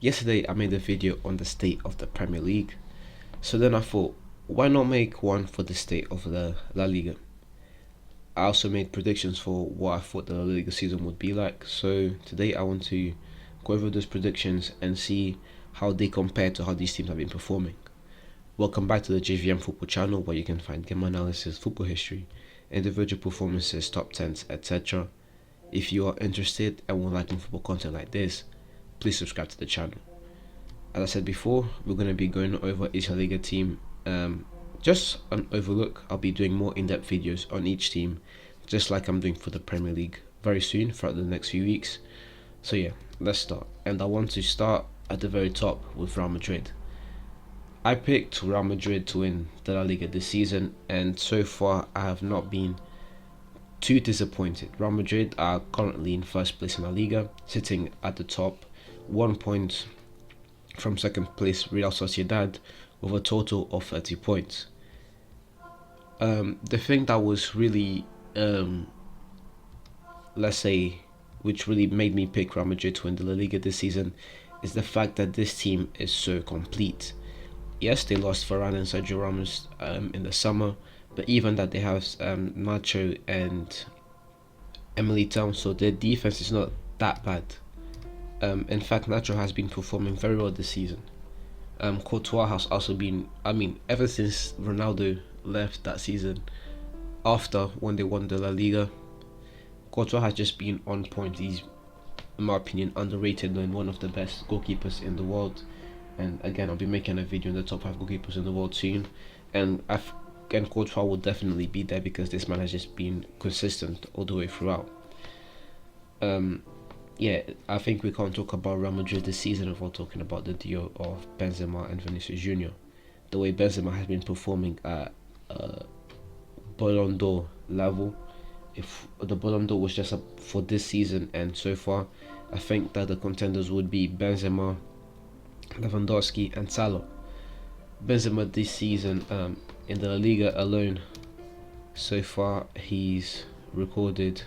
Yesterday I made a video on the state of the Premier League, so then I thought, why not make one for the state of the La Liga? I also made predictions for what I thought the La Liga season would be like, so today I want to go over those predictions and see how they compare to how these teams have been performing. Welcome back to the JVM Football channel, where you can find game analysis, football history, individual performances, top 10s, etc. If you are interested and would like more football content like this, please subscribe to the channel. As I said before, we're going to be going over each La Liga team. Just an overlook. I'll be doing more in-depth videos on each team, just like I'm doing for the Premier League very soon throughout the next few weeks. So yeah, let's start. And I want to start at the very top with Real Madrid. I picked Real Madrid to win the La Liga this season, and so far I have not been too disappointed. Real Madrid are currently in first place in La Liga, sitting at the top, 1 point from second place Real Sociedad with a total of 30 points. The thing that was really, let's say, which really made me pick Real Madrid to win the La Liga this season is the fact that this team is so complete. Yes, they lost Varane and Sergio Ramos in the summer, but even that they have Nacho and Militão, so their defense is not that bad. In fact, Nacho has been performing very well this season. Courtois has also been, ever since Ronaldo left that season, after when they won the La Liga, Courtois has just been on point. He's, in my opinion, underrated and one of the best goalkeepers in the world. And again, I'll be making a video on the top 5 goalkeepers in the world soon. And Courtois will definitely be there because this man has just been consistent all the way throughout. Yeah, I think we can't talk about Real Madrid this season without talking about the duo of Benzema and Vinicius Jr. The way Benzema has been performing at Ballon d'Or level. If the Ballon d'Or was just up for this season and so far, I think that the contenders would be Benzema, Lewandowski and Salah. Benzema this season, in the La Liga alone, so far he's recorded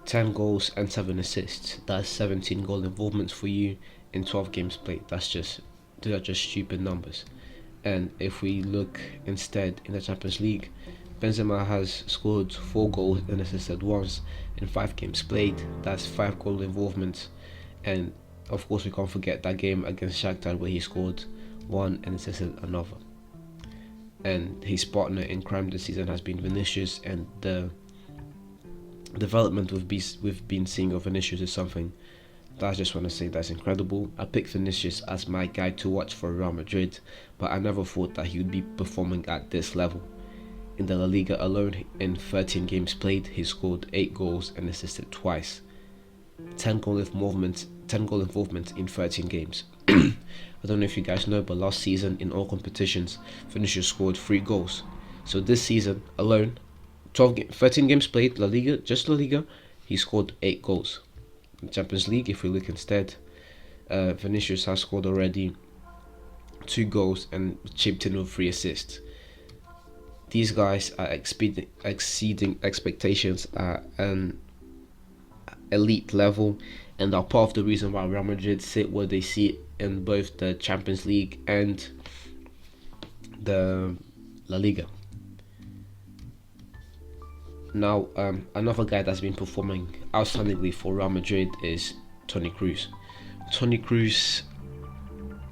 10 goals and 7 assists. That's 17 goal involvements for you in 12 games played. Those are just stupid numbers. And if we look instead in the Champions League, Benzema has scored 4 goals and assisted once in 5 games played. That's 5 goal involvements. And of course we can't forget that game against Shakhtar where he scored 1 and assisted another. And his partner in crime this season has been Vinicius, and the development we've been seeing of Vinicius is something that I just want to say that's incredible. I picked Vinicius as my guy to watch for Real Madrid, but I never thought that he would be performing at this level. In the La Liga alone, in 13 games played, he scored 8 goals and assisted twice. 10 goal involvement in 13 games. I don't know if you guys know, but last season in all competitions, Vinicius scored 3 goals. So this season alone, 13 games played, La Liga, just La Liga, he scored 8 goals. In Champions League, if we look instead, Vinicius has scored already 2 goals and chipped in with 3 assists. These guys are exceeding expectations at an elite level, and are part of the reason why Real Madrid sit where they sit in both the Champions League and the La Liga. Now, another guy that's been performing outstandingly for Real Madrid is Toni Kroos. Toni Kroos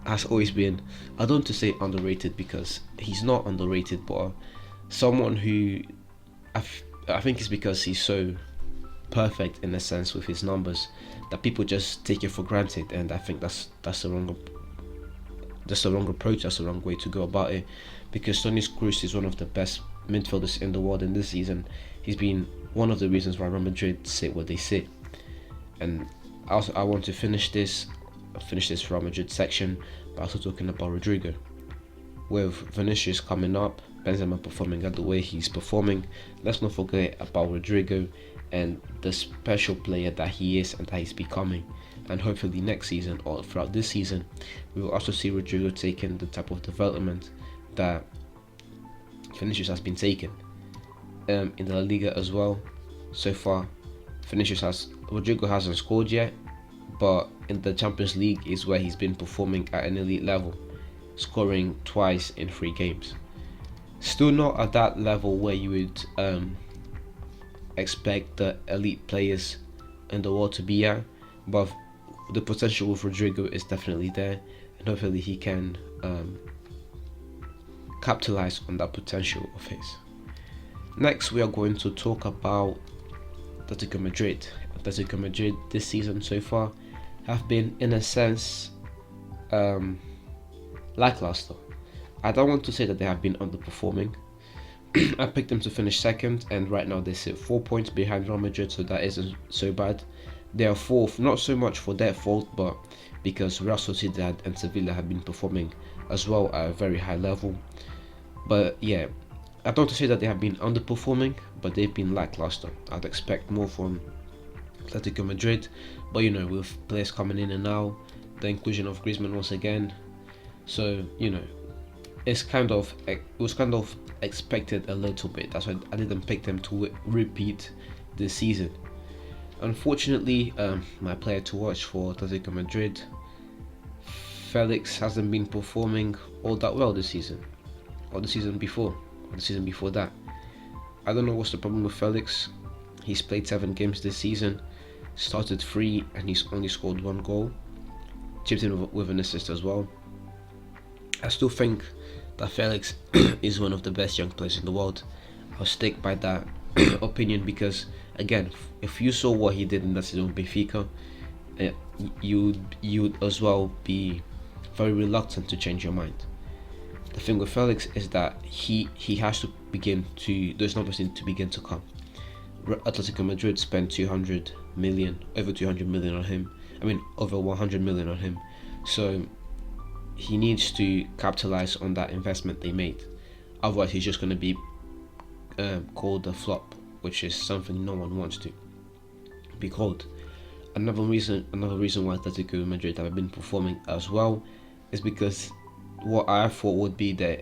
has always been, I don't want to say underrated because he's not underrated, but someone who I think it's because he's so perfect in a sense with his numbers that people just take it for granted, and I think that's the wrong approach. That's the wrong way to go about it, because Toni Kroos is one of the best midfielders in the world, and this season he's been one of the reasons why Real Madrid sit where they sit. And also I want to finish this Real Madrid section by also talking about Rodrigo. With Vinicius coming up, Benzema performing at the way he's performing, let's not forget about Rodrigo and the special player that he is and that he's becoming. And hopefully next season or throughout this season, we will also see Rodrigo taking the type of development that Vinicius has been taking. In the La Liga as well, so far Rodrigo hasn't scored yet, but in the Champions League is where he's been performing at an elite level, scoring twice in 3 games. Still not at that level where you would expect the elite players in the world to be at, but the potential with Rodrigo is definitely there, and hopefully he can capitalize on that potential of his. Next, we are going to talk about Atletico Madrid. Atletico Madrid this season so far have been, in a sense, lackluster. I don't want to say that they have been underperforming. I picked them to finish second, and right now they sit 4 points behind Real Madrid, so that isn't so bad. They are fourth, not so much for their fault, but because Real Sociedad and Sevilla have been performing as well at a very high level. But yeah, I don't want to say that they have been underperforming, but they've been lackluster. I'd expect more from Atletico Madrid, but you know, with players coming in and out, the inclusion of Griezmann once again, so you know, it was kind of expected a little bit. That's why I didn't pick them to repeat this season. Unfortunately, my player to watch for Atletico Madrid, Felix, hasn't been performing all that well this season, or the season before, or the season before that. I don't know what's the problem with Felix. He's played 7 games this season, started 3, and he's only scored 1 goal, chipped in with an assist as well. I still think that Felix is one of the best young players in the world. I'll stick by that opinion because, again, if you saw what he did in that season with Benfica, you'd as well be very reluctant to change your mind. The thing with Felix is that he has to begin to, those numbers need to begin to come. Atletico Madrid spent over 200 million on him. I mean, over 100 million on him. So he needs to capitalize on that investment they made. Otherwise, he's just going to be called a flop, which is something no one wants to be called. Another reason why Atletico Madrid have been performing as well is because what I thought would be the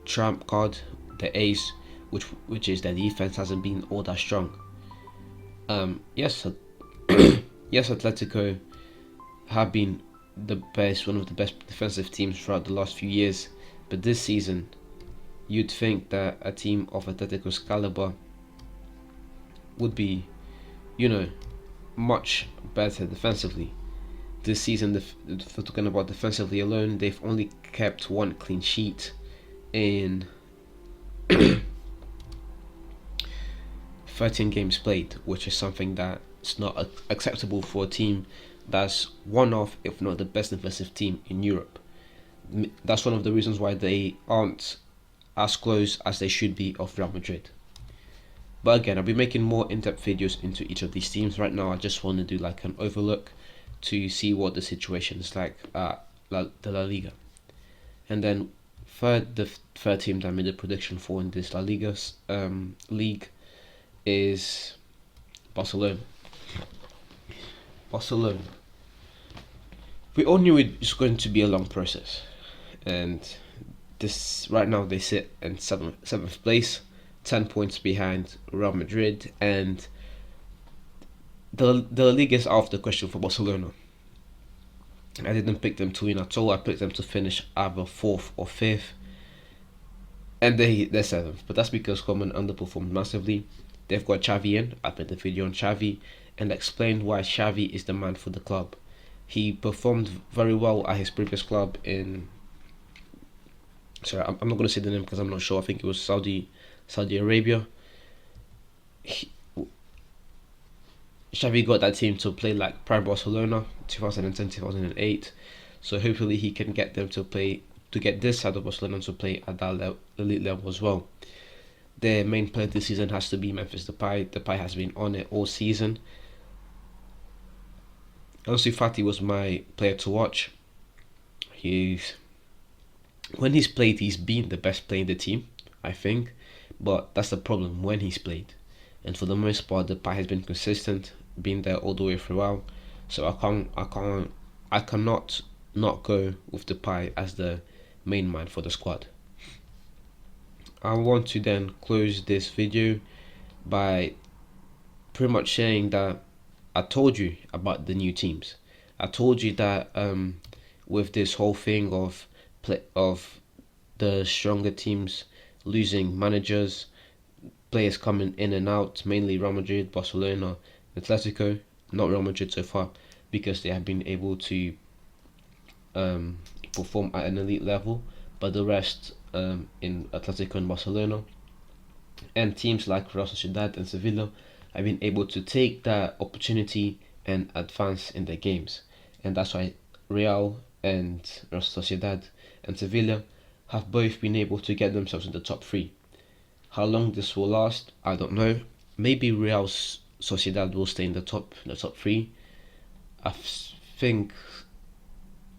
trump card, the ace, which is that the defense hasn't been all that strong. Yes, Atletico have been one of the best defensive teams throughout the last few years, but this season you'd think that a team of Atletico's caliber would be, you know, much better defensively. This season, for talking about defensively alone, they've only kept 1 clean sheet in 13 games played, which is something that's not acceptable for a team that's one of, if not the best defensive team in Europe. That's one of the reasons why they aren't as close as they should be of Real Madrid. But again, I'll be making more in-depth videos into each of these teams. Right now, I just want to do like an overlook to see what the situation is like at the La Liga. And then the third team that I made a prediction for in this La Liga league is Barcelona. We all knew it was going to be a long process, and this right now they sit in seventh place, 10 points behind Real Madrid, and the league is out of the question for Barcelona. I didn't pick them to win at all. I picked them to finish either 4th or 5th, and they're 7th. But that's because Koeman underperformed massively. They've got Xavi in. I made a video on Xavi and explained why Xavi is the man for the club. He performed very well at his previous club in... Sorry, I'm not going to say the name because I'm not sure. I think it was Saudi Arabia. Xavi got that team to play like prime Barcelona, 2010-2008. So hopefully he can get them to get this side of Barcelona to play at that elite level as well. Their main player this season has to be Memphis Depay. Depay has been on it all season. Ansu Fati was my player to watch. When he's played, he's been the best player in the team, I think. But that's the problem when he's played. And for the most part, Depay has been consistent, been there all the way throughout. So I cannot not go with Depay as the main man for the squad. I want to then close this video by pretty much saying that I told you about the new teams. I told you that with this whole thing of the stronger teams losing managers, players coming in and out, mainly Real Madrid, Barcelona, Atletico, not Real Madrid so far, because they have been able to perform at an elite level, but the rest in Atletico and Barcelona, and teams like Real Sociedad and Sevilla have been able to take that opportunity and advance in their games. And that's why Real and Real Sociedad and Sevilla have both been able to get themselves in the top three. How long this will last, I don't know. Maybe Real Sociedad will stay in the top three. I think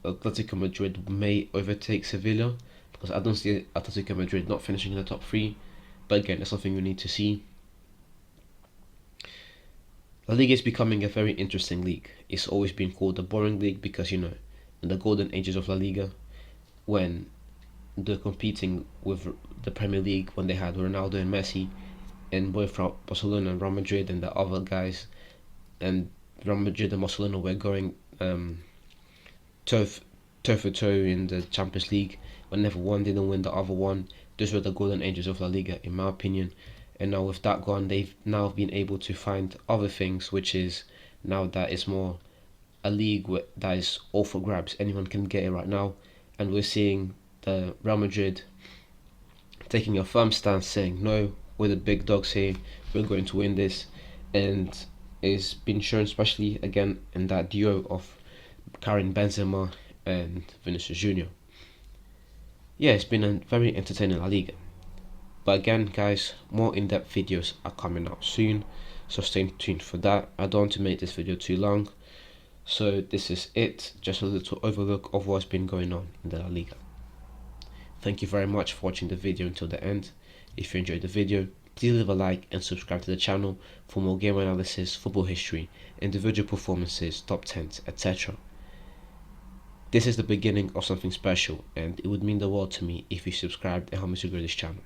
Atletico Madrid may overtake Sevilla, because I don't see Atletico Madrid not finishing in the top three. But again, that's something we need to see. La Liga is becoming a very interesting league. It's always been called the boring league because, you know, in the golden ages of La Liga, when they're competing with the Premier League, when they had Ronaldo and Messi, and both Barcelona and Real Madrid and the other guys, and Real Madrid and Barcelona were going toe for toe in the Champions League. Whenever one didn't win, the other one. Those were the golden ages of La Liga, in my opinion. And now with that gone, they've now been able to find other things, which is now that it's more a league that is all for grabs. Anyone can get it right now, and we're seeing the Real Madrid taking a firm stance, saying no, we're the big dogs here, we're going to win this, and it's been shown especially again in that duo of Karim Benzema and Vinicius Junior. Yeah, it's been a very entertaining La Liga. But again, guys, more in-depth videos are coming out soon, so stay tuned for that. I don't want to make this video too long, so this is it, just a little overlook of what's been going on in the La Liga. Thank you very much for watching the video until the end. If you enjoyed the video, please leave a like and subscribe to the channel for more game analysis, football history, individual performances, top 10s, etc. This is the beginning of something special, and it would mean the world to me if you subscribed and help me to grow this channel.